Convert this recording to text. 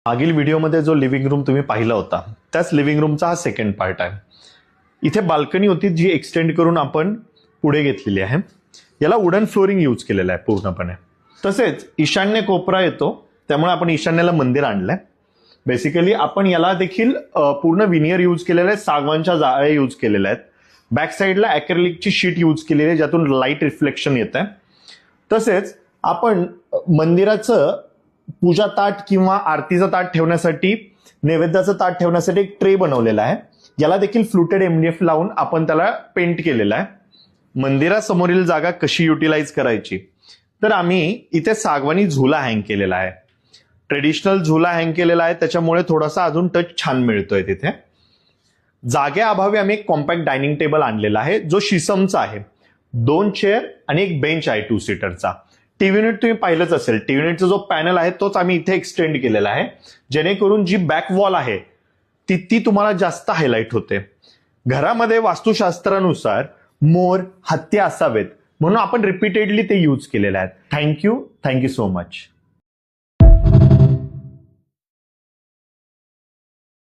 मागील व्हिडिओमध्ये जो लिव्हिंग रूम तुम्ही पाहिला होता त्याच लिव्हिंग रूमचा हा सेकंड पार्ट आहे. इथे बाल्कनी होती जी एक्सटेंड करून आपण पुढे घेतलेली आहे. याला वुडन फ्लोरिंग यूज केलेलं आहे पूर्णपणे. तसेच ईशान्य कोपरा येतो त्यामुळे आपण ईशान्येला मंदिर आणलंय. बेसिकली आपण याला देखील पूर्ण विनियर यूज केलेलं आहे, सागवानच्या जाळ्या यूज केलेल्या आहेत. बॅक साईडला ॲक्रेलिकची शीट यूज केलेली आहे ज्यातून लाईट रिफ्लेक्शन येत आहे. तसेच आपण मंदिराचं पूजा ताट किंवा आरतीचं ताट ठेवण्यासाठी, नैवेद्याचं ताट ठेवण्यासाठी एक ट्रे बनवलेला आहे. याला देखील फ्लुटेड MDF लावून आपण त्याला पेंट केलेला आहे. मंदिरासमोरील जागा कशी युटिलाइज करायची तर आम्ही इथे सागवानी झुला हँग केलेला आहे. ट्रेडिशनल झुला हँग केलेला आहे त्याच्यामुळे थोडासा अजून टच छान मिळतोय तिथे. जागेअभावी आम्ही एक कॉम्पॅक्ट डायनिंग टेबल आणलेला आहे जो शिसमचा आहे. 2 चेअर आणि एक बेंच आहे 2 सीटरचा. टीव्ही युनिट तुम्ही पाहिलंच असेल. टीव्ही युनिटचा जो पॅनल आहे तोच आम्ही इथे एक्सटेंड केलेला आहे जेणेकरून जी बॅक वॉल आहे ती तुम्हाला जास्त हायलाइट होते. घरामध्ये वास्तुशास्त्रानुसार मोर, हत्ती असावेत म्हणून आपण रिपीटेडली ते यूज केलेले आहेत. Thank you so much.